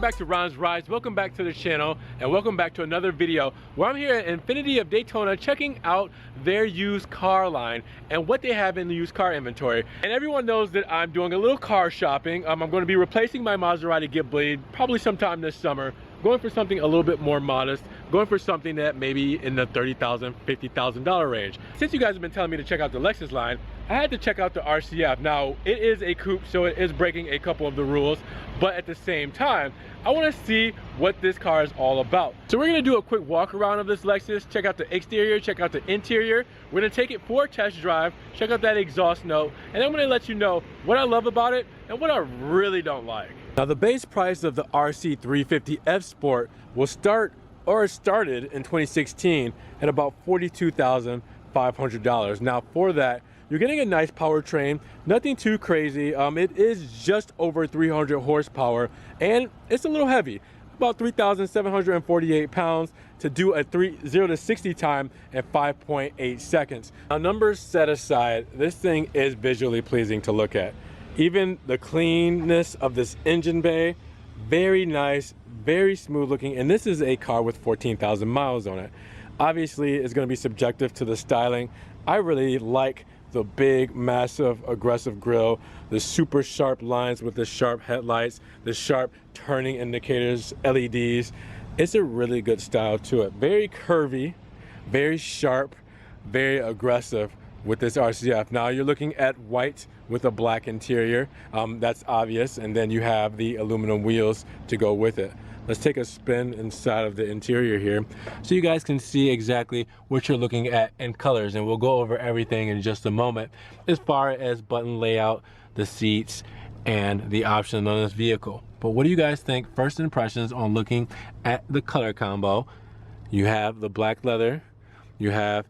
back to Ron's Rides, welcome back to the channel, and welcome back to another video where I'm here at Infiniti of Daytona checking out their used car line and what they have in the used car inventory. And everyone knows that I'm doing a little car shopping. I'm going to be replacing my Maserati Gift Bleed probably sometime this summer, going for something a little bit more modest, going for something that maybe in the $30,000, $50,000 range. Since you guys have been telling me to check out the Lexus line, I had to check out the RCF. Now, it is a coupe, so it is breaking a couple of the rules, but at the same time, I want to see what this car is all about. So we're going to do a quick walk around of this Lexus, check out the exterior, check out the interior. We're going to take it for a test drive, check out that exhaust note, and I'm going to let you know what I love about it and what I really don't like. Now, the base price of the RC 350 F Sport will start, or started in 2016 at about $42,500. Now, for that, you're getting a nice powertrain, nothing too crazy. It is just over 300 horsepower, and it's a little heavy, about 3,748 pounds to do a 0 to 60 time at 5.8 seconds. Now, numbers set aside, this thing is visually pleasing to look at. Even the cleanness of this engine bay, very nice, very smooth looking, and this is a car with 14,000 miles on it. Obviously, it's going to be subjective to the styling. I really like the big, massive, aggressive grille, the super sharp lines with the sharp headlights, the sharp turning indicators, LEDs. It's a really good style to it. Very curvy, very sharp, very aggressive with this RCF. Now you're looking at white with a black interior. That's obvious. And then you have the aluminum wheels to go with it. Let's take a spin inside of the interior here so you guys can see exactly what you're looking at in colors, and we'll go over everything in just a moment as far as button layout, the seats, and the options on this vehicle. But what do you guys think? First impressions on looking at the color combo. You have the black leather, you have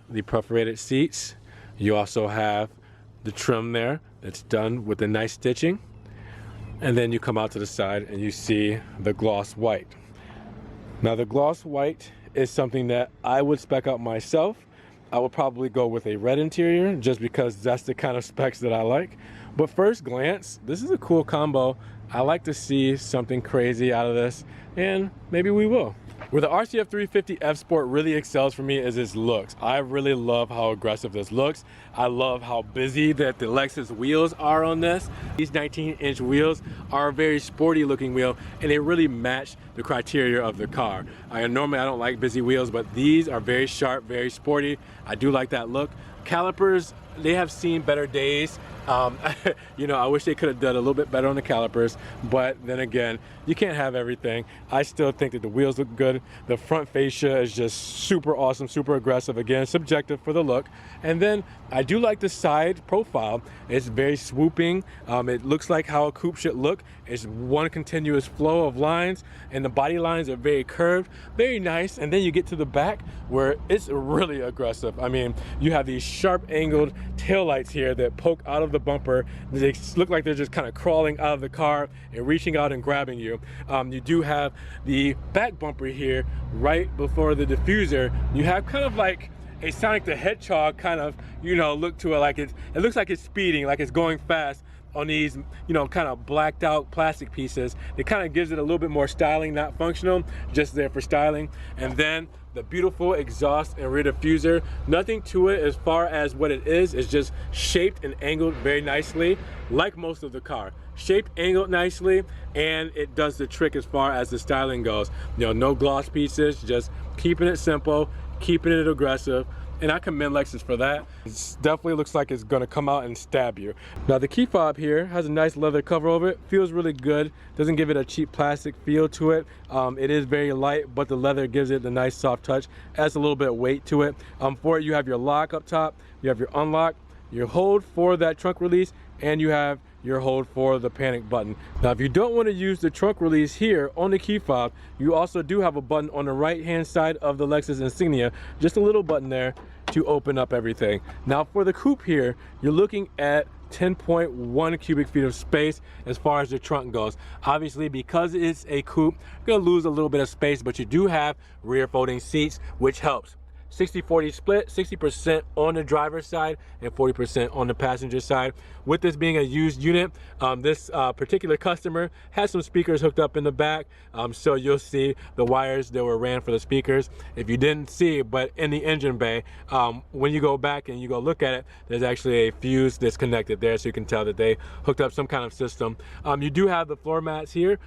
the perforated seats, you also have the trim there that's done with the nice stitching. And then you come out to the side and you see the gloss white. Now, the gloss white is something that I would spec out myself. I would probably go with a red interior just because that's the kind of specs that I like. But first glance, this is a cool combo. I like to see something crazy out of this, and maybe we will. Where the RCF 350 F Sport really excels for me is its looks. I really love how aggressive this looks. I love how busy that the Lexus wheels are on this. These 19-inch wheels are a very sporty looking wheel, and they really match the criteria of the car. Normally I don't like busy wheels, but these are very sharp, very sporty. I do like that look. Calipers, they have seen better days. You know, I wish they could have done a little bit better on the calipers, but then again, you can't have everything. I still think that the wheels look good. The front fascia is just super awesome, super aggressive. Again, subjective for the look. And then I do like the side profile. It's very swooping. It looks like how a coupe should look. It's one continuous flow of lines, and the body lines are very curved, very nice. And then you get to the back where it's really aggressive. I mean, you have these sharp angled taillights here that poke out of the bumper. They look like they're just kind of crawling out of the car and reaching out and grabbing you. You do have the back bumper here right before the diffuser. You have kind of like a Sonic the Hedgehog kind of, you know, look to it. Like it looks like it's speeding, like it's going fast on these, you know, kind of blacked out plastic pieces. It kind of gives it a little bit more styling, not functional, just there for styling. And then the beautiful exhaust and rear diffuser. Nothing to it as far as what it is. It's just shaped and angled very nicely, like most of the car. Shaped, angled nicely, and it does the trick as far as the styling goes. You know, no gloss pieces, just keeping it simple, keeping it aggressive. And I commend Lexus for that. It definitely looks like it's gonna come out and stab you. Now, the key fob here has a nice leather cover over it. Feels really good. Doesn't give it a cheap plastic feel to it. It is very light, but the leather gives it the nice soft touch. Adds a little bit of weight to it. For it, you have your lock up top, you have your unlock, your hold for that trunk release, and you have your hold for the panic button. Now, if you don't want to use the trunk release here on the key fob, you also do have a button on the right hand side of the Lexus insignia, just a little button there to open up everything. Now, for the coupe here, you're looking at 10.1 cubic feet of space as far as the trunk goes. Obviously, because it's a coupe, you're gonna lose a little bit of space, but you do have rear folding seats, which helps. 60-40 split, 60% on the driver's side and 40% on the passenger side. With this being a used unit, this particular customer has some speakers hooked up in the back, so you'll see the wires that were ran for the speakers. If you didn't see, but in the engine bay, when you go back and you go look at it, there's actually a fuse that's connected there, so you can tell that they hooked up some kind of system. You do have the floor mats here,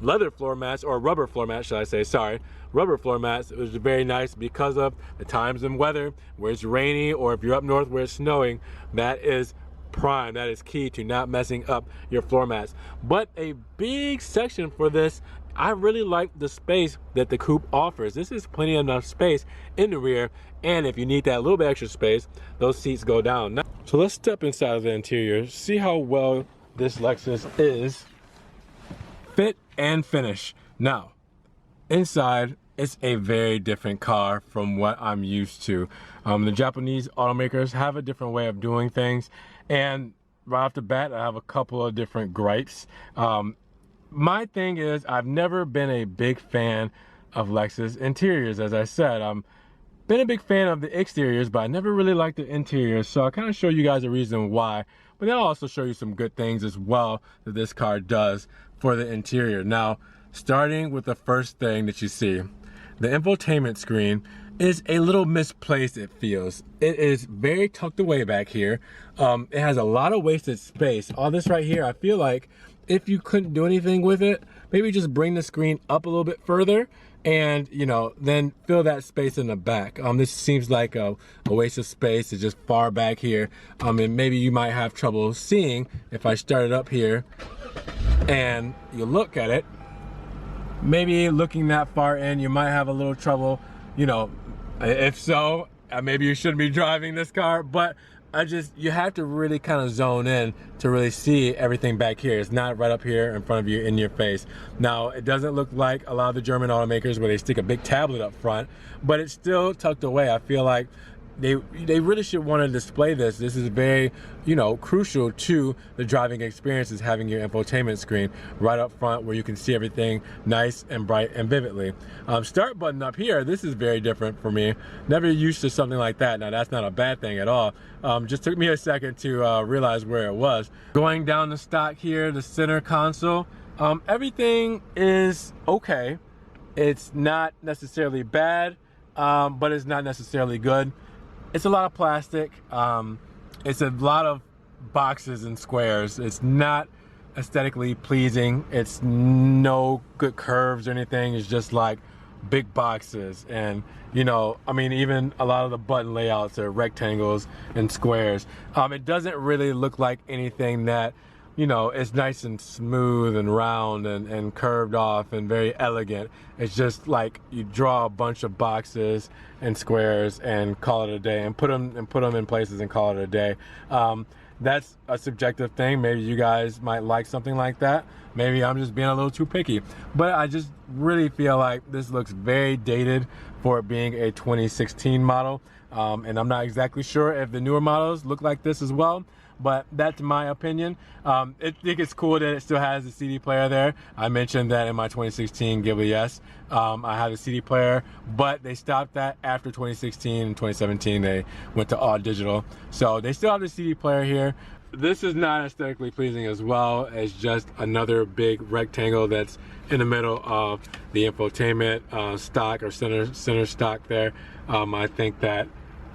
leather floor mats, or rubber floor mats, should I say, sorry, rubber floor mats. It was very nice because of the times and weather, where it's rainy, or if you're up north where it's snowing, that is prime, that is key to not messing up your floor mats. But a big section for this, I really like the space that the coupe offers. This is plenty enough space in the rear, and if you need that little bit extra space, those seats go down. Now, so let's step inside of the interior, see how well this Lexus is fit and finish. Now, inside, it's a very different car from what I'm used to. The Japanese automakers have a different way of doing things, and right off the bat, I have a couple of different gripes. My thing is, I've never been a big fan of Lexus interiors. As I said, I'm been a big fan of the exteriors, but I never really liked the interiors, so I'll kind of show you guys a reason why, but then I'll also show you some good things as well that this car does for the interior. Now, starting with the first thing that you see, the infotainment screen is a little misplaced, it feels. It is very tucked away back here. It has a lot of wasted space. All this right here, I feel like if you couldn't do anything with it, maybe just bring the screen up a little bit further and, you know, then fill that space in the back. This seems like a waste of space. It's just far back here. And maybe you might have trouble seeing if I start it up here and you look at it. Maybe looking that far in, you might have a little trouble, you know. If so, maybe you shouldn't be driving this car, but you have to really kind of zone in to really see everything back here. It's not right up here in front of you, in your face. Now, it doesn't look like a lot of the German automakers where they stick a big tablet up front, but it's still tucked away. I feel like they really should want to display this. This is very, you know, crucial to the driving experience, is having your infotainment screen right up front where you can see everything nice and bright and vividly. Start button up here, this is very different for me. Never used to something like that. Now, that's not a bad thing at all. Just took me a second to realize where it was. Going down the stock here, the center console, everything is okay. It's not necessarily bad, but it's not necessarily good. It's a lot of plastic. It's a lot of boxes and squares. It's not aesthetically pleasing. It's no good curves or anything. It's just like big boxes. And, you know, I mean, even a lot of the button layouts are rectangles and squares. It doesn't really look like anything that, you know, it's nice and smooth and round and curved off and very elegant. It's just like you draw a bunch of boxes and squares and call it a day, and put them in places and call it a day. That's a subjective thing. Maybe you guys might like something like that. Maybe I'm just being a little too picky. But I just really feel like this looks very dated for it being a 2016 model. And I'm not exactly sure if the newer models look like this as well, but that's my opinion. I think it's cool that it still has the CD player there. I mentioned that in my 2016 Ghibli S. I had a CD player, but they stopped that after 2016 and 2017. They went to all digital. So they still have the CD player here. This is not aesthetically pleasing as well. It's just another big rectangle that's in the middle of the infotainment stock, or center stock there. I think that,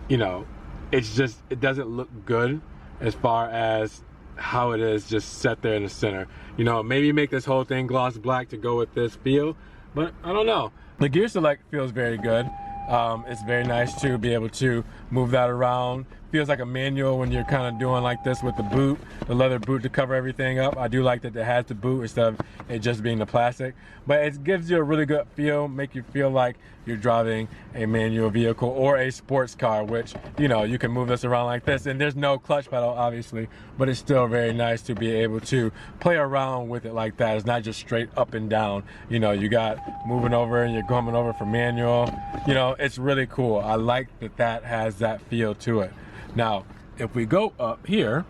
you know, it doesn't look good as far as how it is just set there in the center. You know, maybe make this whole thing gloss black to go with this feel, but I don't know. The gear select feels very good. It's very nice to be able to move that around. Feels like a manual when you're kind of doing like this with the boot, the leather boot to cover everything up. I do like that it has the boot instead of it just being the plastic. But it gives you a really good feel, make you feel like you're driving a manual vehicle or a sports car, which, you know, you can move this around like this. And there's no clutch pedal, obviously, but it's still very nice to be able to play around with it like that. It's not just straight up and down. You know, you got moving over and you're coming over for manual. You know, it's really cool. I like that that has that feel to it. Now, if we go up here,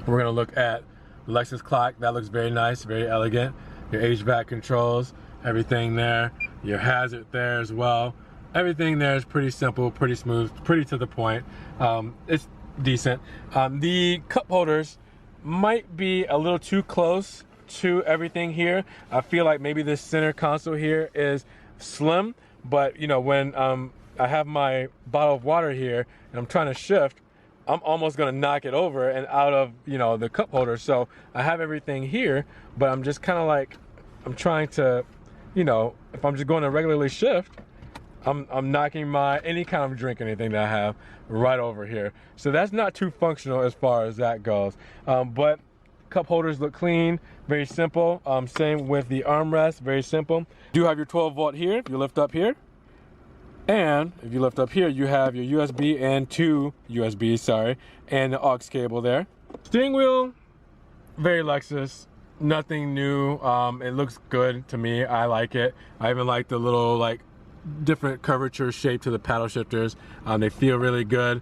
we're gonna look at the Lexus clock. That looks very nice, very elegant. Your HVAC controls, everything there. Your hazard there as well. Everything there is pretty simple, pretty smooth, pretty to the point. It's decent. The cup holders might be a little too close to everything here. I feel like maybe this center console here is slim, but you know, when I have my bottle of water here and I'm trying to shift, I'm almost gonna knock it over and out of, you know, the cup holder. So I have everything here, but I'm just kind of like, I'm trying to, you know, if I'm just going to regularly shift, I'm knocking my any kind of drink, anything that I have, right over here. So that's not too functional as far as that goes. But cup holders look clean, very simple. Same with the armrest, very simple. You do have your 12 volt here if you lift up here. And if you lift up here, you have your USB and 2 USBs, sorry, and the aux cable there. Steering wheel, very Lexus. Nothing new. It looks good to me. I like it. I even like the little like different curvature shape to the paddle shifters. They feel really good.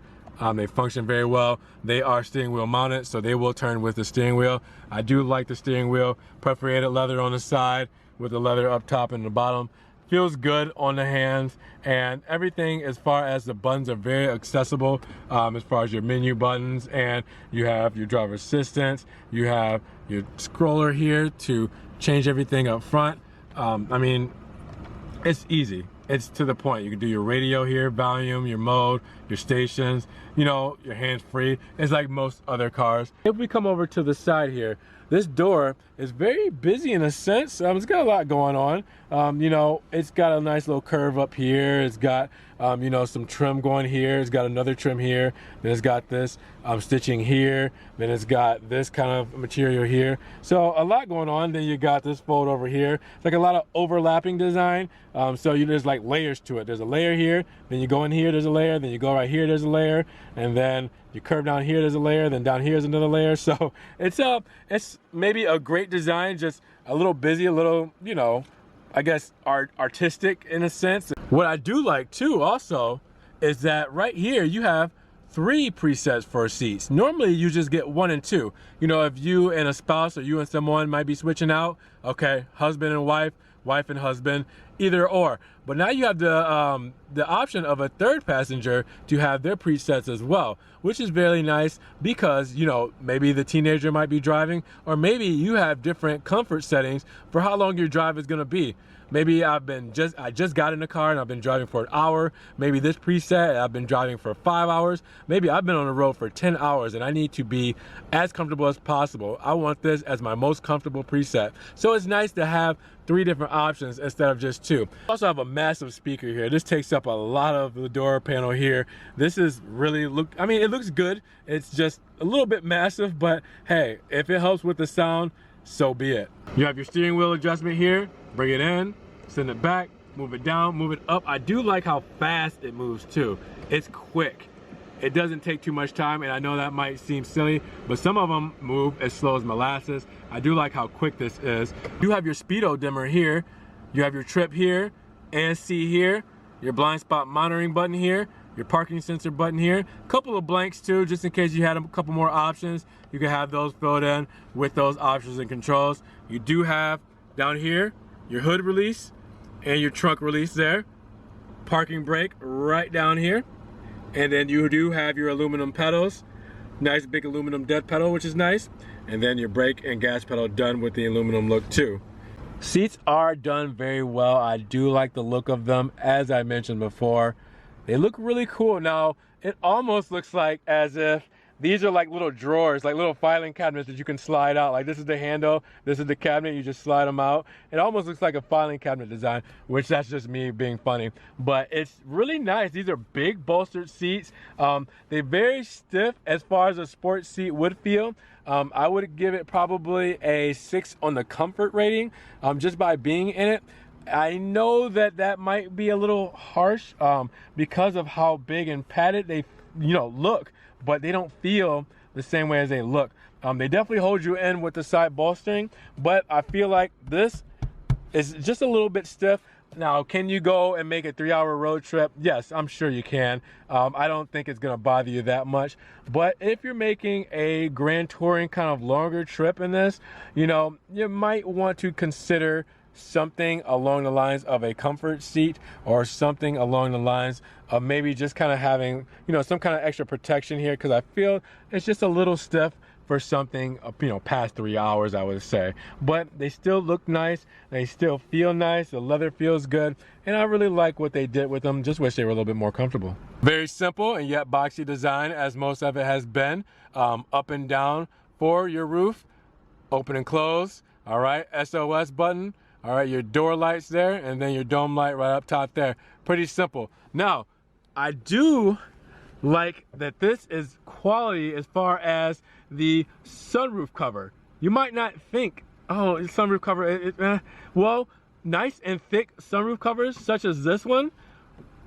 They function very well. They are steering wheel mounted, so they will turn with the steering wheel. I do like the steering wheel. Perforated leather on the side with the leather up top and the bottom. Feels good on the hands, and everything as far as the buttons are very accessible, as far as your menu buttons, and you have your driver assistance, you have your scroller here to change everything up front. I mean, it's easy. It's to the point. You can do your radio here, volume, your mode, your stations, you know, your hands-free. It's like most other cars. If we come over to the side here, this door is very busy in a sense. It's got a lot going on. You know, it's got a nice little curve up here. It's got, you know, some trim going here. It's got another trim here. Then it's got this stitching here. Then it's got this kind of material here. So a lot going on. Then you got this fold over here. It's like a lot of overlapping design. So there's like layers to it. There's a layer here. Then you go in here, there's a layer. Then you go right here, there's a layer. And then you curve down here, there's a layer. Then down here is another layer. So it's maybe a great design, just a little busy, a little, you know, I guess artistic in a sense. What I do like too also is that right here you have 3 presets for seats. Normally you just get 1 and 2. You know, if you and a spouse or you and someone might be switching out, okay, husband and wife, wife and husband, either or. But now you have the option of a 3rd passenger to have their presets as well, which is very nice because, you know, maybe the teenager might be driving, or maybe you have different comfort settings for how long your drive is gonna be. Maybe I just got in the car and I've been driving for an hour. Maybe this preset, I've been driving for 5 hours. Maybe I've been on the road for 10 hours and I need to be as comfortable as possible. I want this as my most comfortable preset. So it's nice to have 3 different options instead of just 2. I also have a massive speaker here. This takes up a lot of the door panel here. This is really, I mean, it looks good. It's just a little bit massive, but hey, if it helps with the sound, so be it. You have your steering wheel adjustment here. Bring it in, send it back, move it down, move it up. I do like how fast it moves too. It's quick. It doesn't take too much time, and I know that might seem silly, but some of them move as slow as molasses. I do like how quick this is. You have your speedo dimmer here. You have your trip here, ANC here, your blind spot monitoring button here, your parking sensor button here. A couple of blanks too, just in case you had a couple more options. You can have those filled in with those options and controls. You do have down here your hood release and your trunk release there. Parking brake right down here. And then you do have your aluminum pedals. Nice big aluminum dead pedal, which is nice. And then your brake and gas pedal done with the aluminum look too. Seats are done very well. I do like the look of them. As I mentioned before, they look really cool. Now, it almost looks like as if these are like little drawers, like little filing cabinets that you can slide out. Like this is the handle, this is the cabinet, you just slide them out. It almost looks like a filing cabinet design, which that's just me being funny. But it's really nice. These are big bolstered seats. They're very stiff as far as a sports seat would feel. I would give it probably a 6 on the comfort rating, just by being in it. I know that that might be a little harsh because of how big and padded they, you know, look, but they don't feel the same way as they look. They definitely hold you in with the side bolstering, but I feel like this is just a little bit stiff. Now, can you go and make a 3-hour road trip? Yes, I'm sure you can. I don't think it's gonna bother you that much. But if you're making a grand touring kind of longer trip in this, you know, you might want to consider something along the lines of a comfort seat, or something along the lines of maybe just kind of having, you know, some kind of extra protection here, because I feel it's just a little stiff for something, you know, past 3 hours, I would say. But they still look nice, they still feel nice, the leather feels good, and I really like what they did with them. Just wish they were a little bit more comfortable. Very simple and yet boxy design, as most of it has been. Up and down for your roof, open and close, all right, SOS button, all right, your door lights there, and then your dome light right up top there. Pretty simple. Now, I do like that this is quality as far as the sunroof cover. You might not think, oh, sunroof cover, well, nice and thick sunroof covers such as this one,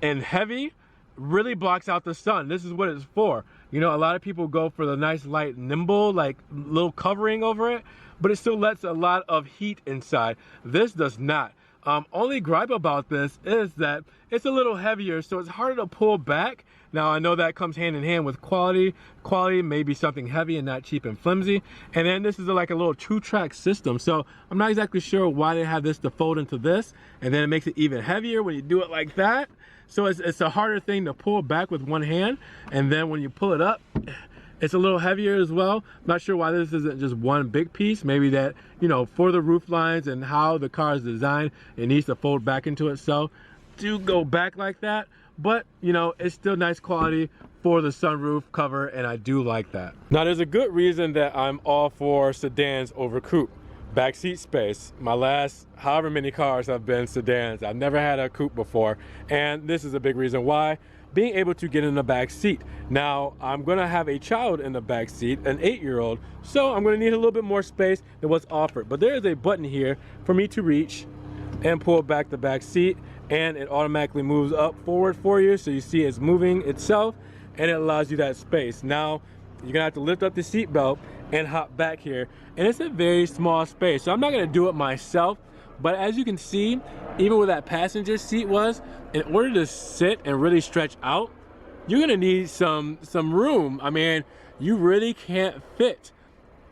and heavy, really blocks out the sun. This is what it's for. You know, a lot of people go for the nice light nimble, like little covering over it, but it still lets a lot of heat inside. This does not. Only gripe about this is that it's a little heavier, so it's harder to pull back. Now, I know that comes hand in hand with quality. Quality may be something heavy and not cheap and flimsy. And then this is like a little 2-track system. So I'm not exactly sure why they have this to fold into this. And then it makes it even heavier when you do it like that. So it's a harder thing to pull back with one hand. And then when you pull it up, it's a little heavier as well. Not sure why this isn't just one big piece. Maybe that, you know, for the roof lines and how the car is designed, it needs to fold back into itself. Do go back like that. But, you know, it's still nice quality for the sunroof cover, and I do like that. Now, there's a good reason that I'm all for sedans over coupe. Backseat space. My last however many cars have been sedans. I've never had a coupe before, and this is a big reason why. Being able to get in the back seat. Now, I'm gonna have a child in the back seat, an 8-year-old, so I'm gonna need a little bit more space than what's offered. But there is a button here for me to reach and pull back the back seat, and it automatically moves up forward for you, so you see it's moving itself, and it allows you that space. Now, you're gonna have to lift up the seat belt and hop back here, and it's a very small space, so I'm not gonna do it myself. But as you can see, even where that passenger seat was, in order to sit and really stretch out, you're gonna need some room. I mean, you really can't fit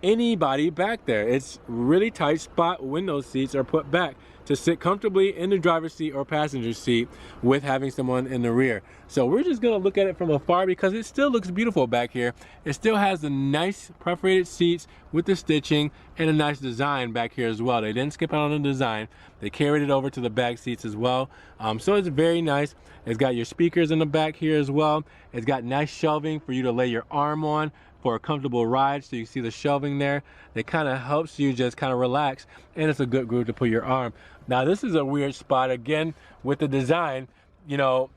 anybody back there. It's really tight spot when those seats are put back to sit comfortably in the driver's seat or passenger seat with having someone in the rear. So we're just gonna look at it from afar because it still looks beautiful back here. It still has the nice perforated seats with the stitching and a nice design back here as well. They didn't skip out on the design. They carried it over to the back seats as well. So it's very nice. It's got your speakers in the back here as well. It's got nice shelving for you to lay your arm on for a comfortable ride. So you see the shelving there. That kind of helps you just kind of relax, and it's a good groove to put your arm. Now, this is a weird spot again with the design. You know,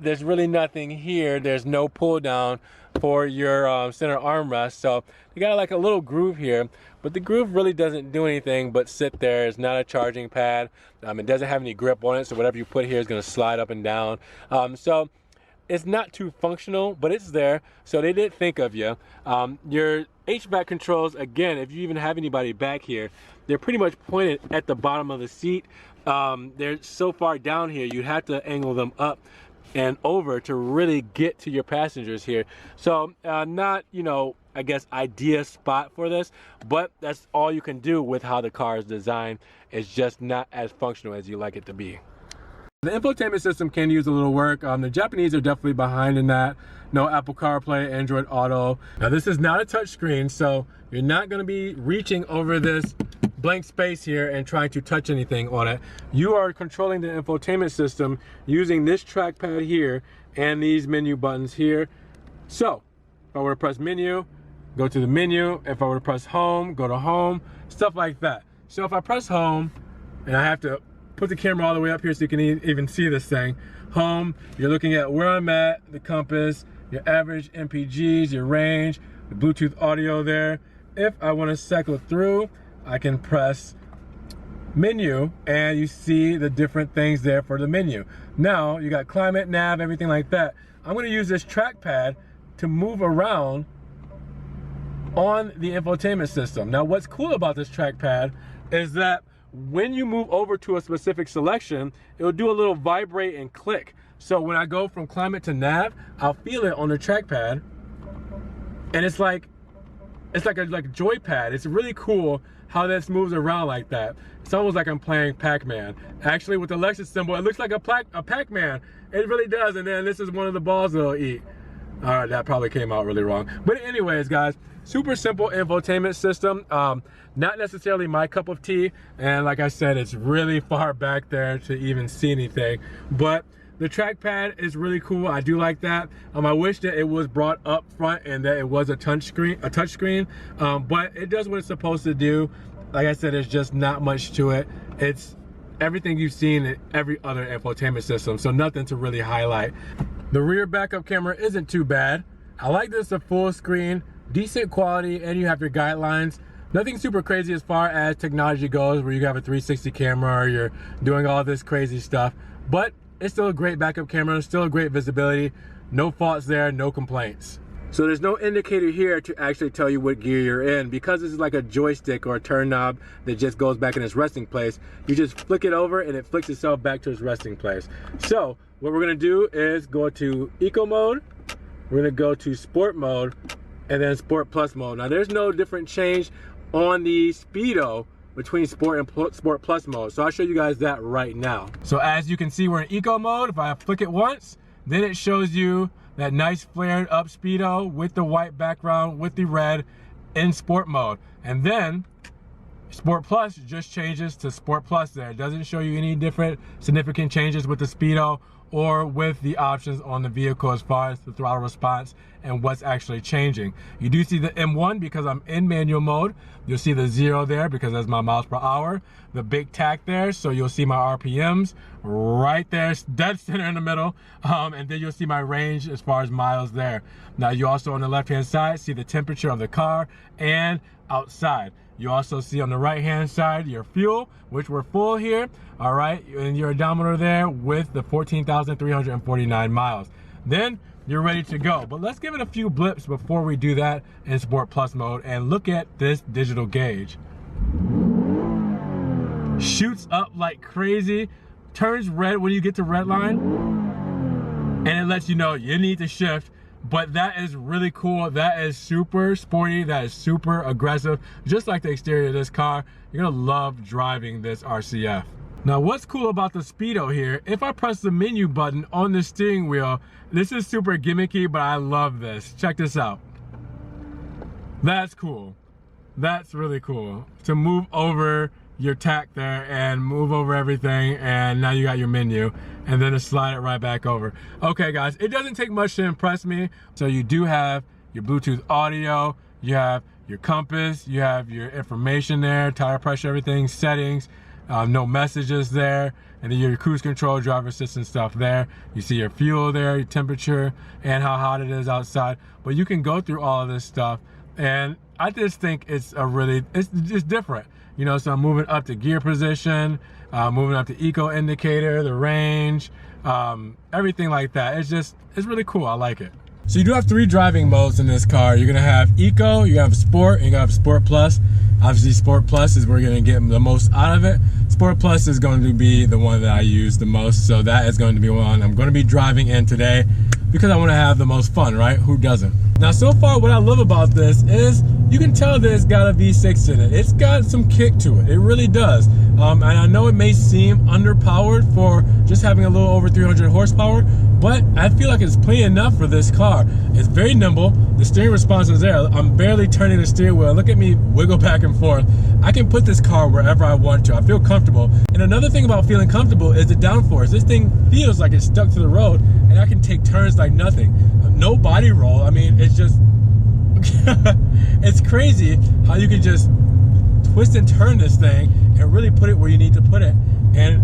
there's really nothing here. There's no pull down for your center armrest. So you got like a little groove here, but the groove really doesn't do anything but sit there. It's not a charging pad. It doesn't have any grip on it, so whatever you put here is going to slide up and down. So it's not too functional, but it's there, so they did think of you. Your HVAC controls, again, if you even have anybody back here, they're pretty much pointed at the bottom of the seat. They're so far down here, you'd have to angle them up and over to really get to your passengers here. So not, you know, I guess idea spot for this, but that's all you can do with how the car is designed. It's just not as functional as you like it to be. The infotainment system can use a little work. The Japanese are definitely behind in that. No Apple CarPlay, Android Auto. Now, this is not a touch screen, so you're not going to be reaching over this blank space here and trying to touch anything on it. You are controlling the infotainment system using this trackpad here and these menu buttons here. So if I were to press menu, go to the menu. If I were to press home, go to home, stuff like that. So if I press home, and I have to put the camera all the way up here so you can even see this thing. Home, you're looking at where I'm at, the compass, your average MPGs, your range, the Bluetooth audio there. If I want to cycle through, I can press menu, and you see the different things there for the menu. Now, you got climate, nav, everything like that. I'm going to use this trackpad to move around on the infotainment system. Now, what's cool about this trackpad is that when you move over to a specific selection, it will do a little vibrate and click. So when I go from climate to nav, I'll feel it on the trackpad, and it's like a joypad. It's really cool how this moves around like that. It's almost like I'm playing Pac-Man. Actually, with the Lexus symbol, it looks like a Pac-Man. It really does, and then this is one of the balls they'll eat. All right, that probably came out really wrong. But anyways, guys, super simple infotainment system. Not necessarily my cup of tea, and like I said, it's really far back there to even see anything. But the trackpad is really cool. I do like that. I wish that it was brought up front and that it was a touch screen. But it does what it's supposed to do. Like I said, there's just not much to it. It's everything you've seen in every other infotainment system, so nothing to really highlight. The rear backup camera isn't too bad. I like this, a full screen, decent quality, and you have your guidelines. Nothing super crazy as far as technology goes, where you have a 360 camera or you're doing all this crazy stuff, but it's still a great backup camera, still a great visibility, no faults there, no complaints. So there's no indicator here to actually tell you what gear you're in. Because this is like a joystick or a turn knob that just goes back in its resting place, you just flick it over and it flicks itself back to its resting place. So what we're gonna do is go to Eco mode, we're gonna go to Sport mode, and then Sport Plus mode. Now there's no different change on the speedo between Sport and Sport Plus mode. So I'll show you guys that right now. So as you can see, we're in Eco mode. If I flick it once, then it shows you that nice flared up speedo with the white background with the red in Sport mode. And then Sport Plus just changes to Sport Plus there. It doesn't show you any different significant changes with the speedo or with the options on the vehicle as far as the throttle response and what's actually changing. You do see the M1 because I'm in manual mode. You'll see the 0 there because that's my miles per hour. The big tack there, so you'll see my RPMs right there, dead center in the middle. And then you'll see my range as far as miles there. Now you also on the left-hand side see the temperature of the car and outside. You also see on the right-hand side your fuel, which we're full here, all right, and your odometer there with the 14,349 miles. Then you're ready to go. But let's give it a few blips before we do that in Sport Plus mode and look at this digital gauge. Shoots up like crazy, turns red when you get to red line, and it lets you know you need to shift. But that is really cool. That is super sporty. That is super aggressive. Just like the exterior of this car, you're gonna love driving this RCF. Now, what's cool about the speedo here, if I press the menu button on the steering wheel, this is super gimmicky, but I love this. Check this out. That's cool. That's really cool. To move over your tack there and move over everything, and now you got your menu, and then to slide it right back over. Okay guys, it doesn't take much to impress me. So you do have your Bluetooth audio, you have your compass, you have your information there, tire pressure, everything, settings, no messages there, and then your cruise control, driver assistance stuff there. You see your fuel there, your temperature, and how hot it is outside. But you can go through all of this stuff, and I just think it's it's different. You know, so I'm moving up to gear position, moving up to eco indicator, the range, everything like that. It's really cool. I like it. So you do have 3 driving modes in this car. You're gonna have Eco, you have Sport, and you have Sport Plus. Obviously Sport Plus is where you're gonna get the most out of it. Sport Plus is going to be the one that I use the most, so that is going to be one I'm gonna be driving in today because I wanna have the most fun, right? Who doesn't? Now so far what I love about this is you can tell that it's got a V6 in it. It's got some kick to it. It really does. And I know it may seem underpowered for just having a little over 300 horsepower, but I feel like it's plenty enough for this car. It's very nimble. The steering response is there. I'm barely turning the steering wheel. Look at me wiggle back and forth. I can put this car wherever I want to. I feel comfortable. And another thing about feeling comfortable is the downforce. This thing feels like it's stuck to the road, and I can take turns like nothing. No body roll. I mean, it's just it's crazy how you can just twist and turn this thing and really put it where you need to put it, and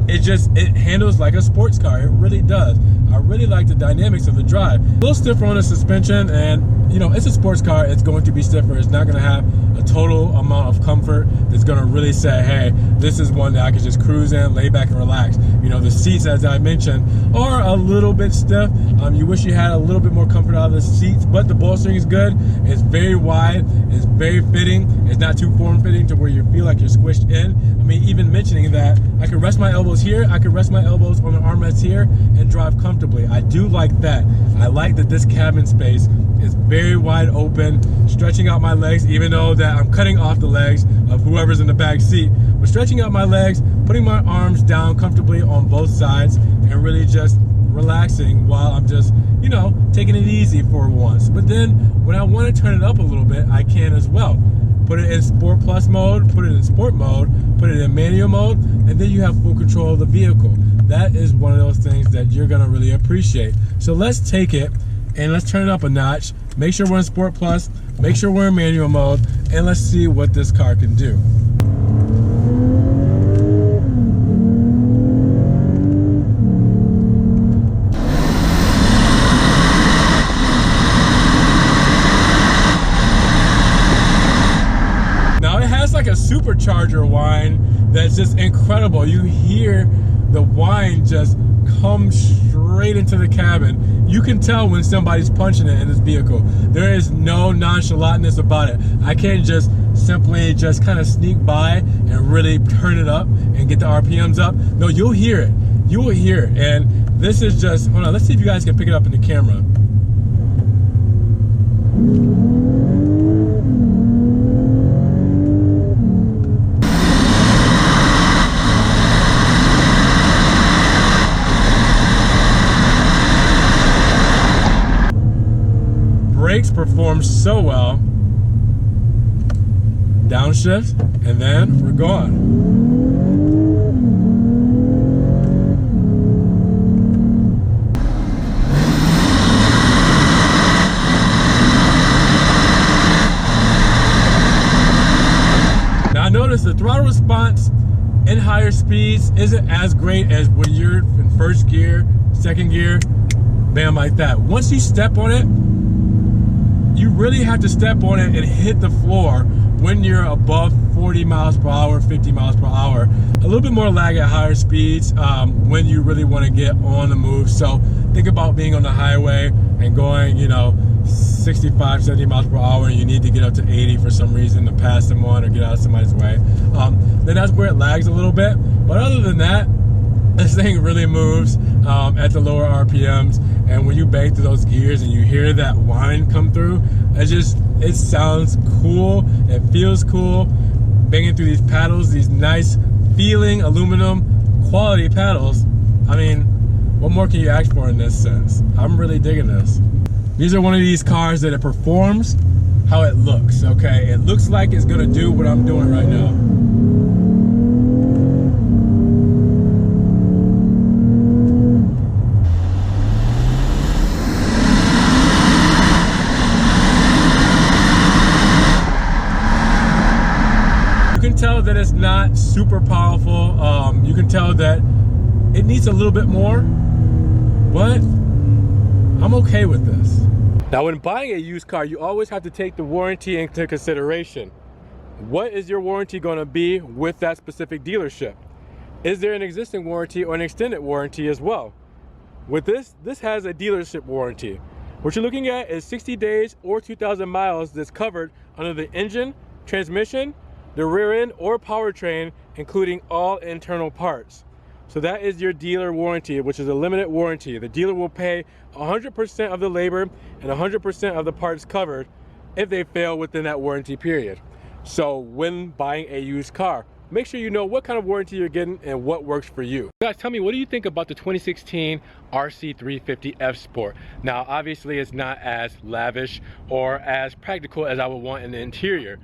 it handles like a sports car. It really does. I really like the dynamics of the drive. A little stiffer on the suspension, and you know, it's a sports car. It's going to be stiffer. It's not going to have a total amount of comfort that's going to really say, hey, this is one that I can just cruise in, lay back and relax. You know, the seats, as I mentioned, are a little bit stiff. You wish you had a little bit more comfort out of the seats, but the bolstering is good. It's very wide. It's very fitting. It's not too form-fitting to where you feel like you're squished in. I mean, even mentioning that, I can rest my elbows here. I can rest my elbows on the armrest here and drive comfortably. I do like that. I like that this cabin space is very very wide open, stretching out my legs, even though that I'm cutting off the legs of whoever's in the back seat. But stretching out my legs, putting my arms down comfortably on both sides, and really just relaxing while I'm just, you know, taking it easy for once. But then when I want to turn it up a little bit, I can as well. Put it in Sport Plus mode, put it in Sport mode, put it in manual mode, and then you have full control of the vehicle. That is one of those things that you're gonna really appreciate. So let's take it and let's turn it up a notch. Make sure we're in Sport Plus, make sure we're in manual mode, and let's see what this car can do. Like a supercharger whine that's just incredible. You hear the whine just come straight into the cabin. You can tell when somebody's punching it in this vehicle. There is no nonchalantness about it. I can't just simply just kind of sneak by and really turn it up and get the RPMs up. No, you'll hear it. You will hear it. And this is just, hold on, let's see if you guys can pick it up in the camera. Brakes perform so well. Downshift, and then we're gone. Now I notice the throttle response in higher speeds isn't as great as when you're in first gear, second gear, bam, like that. Once you step on it, you really have to step on it and hit the floor when you're above 40 miles per hour, 50 miles per hour. A little bit more lag at higher speeds when you really want to get on the move. So think about being on the highway and going, you know, 65, 70 miles per hour, and you need to get up to 80 for some reason to pass someone or get out of somebody's way. Then that's where it lags a little bit. But other than that, this thing really moves at the lower RPMs, and when you bang through those gears and you hear that whine come through, it sounds cool, it feels cool. Banging through these paddles, these nice feeling aluminum quality paddles. I mean, what more can you ask for in this sense? I'm really digging this. These are one of these cars that it performs how it looks, okay? It looks like it's gonna do what I'm doing right now. You can tell that it's not super powerful. You can tell that it needs a little bit more, but I'm okay with this. Now, when buying a used car, you always have to take the warranty into consideration. What is your warranty going to be with that specific dealership? Is there an existing warranty or an extended warranty as well? With this has a dealership warranty. What you're looking at is 60 days or 2,000 miles that's covered under the engine, transmission, the rear end or powertrain, including all internal parts. So that is your dealer warranty, which is a limited warranty. The dealer will pay 100% of the labor and 100% of the parts covered if they fail within that warranty period. So when buying a used car, make sure you know what kind of warranty you're getting and what works for you. Guys, tell me, what do you think about the 2016 RC 350 F Sport? Now, obviously it's not as lavish or as practical as I would want in the interior,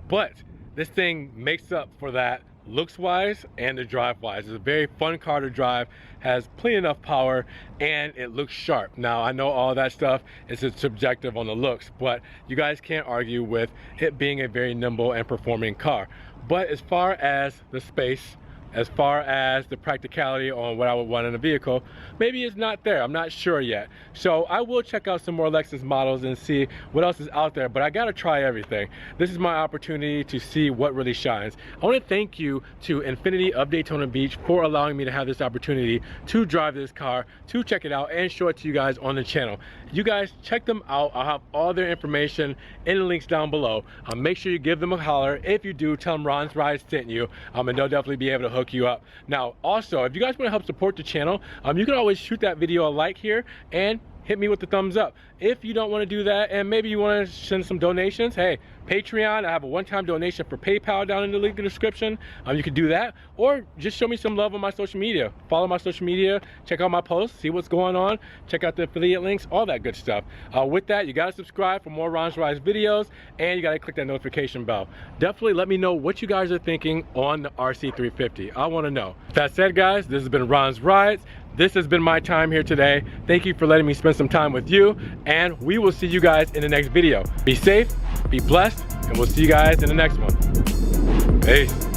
but this thing makes up for that looks wise and the drive wise. It's a very fun car to drive, has plenty enough power, and it looks sharp. Now I know all that stuff is subjective on the looks, but you guys can't argue with it being a very nimble and performing car. But as far as the space, as far as the practicality on what I would want in a vehicle, maybe it's not there. I'm not sure yet. So I will check out some more Lexus models and see what else is out there, but I gotta try everything. This is my opportunity to see what really shines. I wanna thank you to Infiniti of Daytona Beach for allowing me to have this opportunity to drive this car, to check it out and show it to you guys on the channel. You guys check them out. I'll have all their information in the links down below. Make sure you give them a holler. If you do, tell them Ron's Ride sent you, and they'll definitely be able to hook you up. Now, also, if you guys want to help support the channel, you can always shoot that video a like here and hit me with the thumbs up. If you don't want to do that and maybe you want to send some donations, hey, Patreon, I have a one-time donation for PayPal down in the link in the description. You can do that, or just show me some love on my social media. Follow my social media, check out my posts, see what's going on, check out the affiliate links, all that good stuff. With that, you gotta subscribe for more Ron's Rides videos, and you gotta click that notification bell. Definitely let me know what you guys are thinking on the RC350. I wanna know. That said, guys, this has been Ron's Rides. This has been my time here today. Thank you for letting me spend some time with you, and we will see you guys in the next video. Be safe, be blessed, and we'll see you guys in the next one. Peace.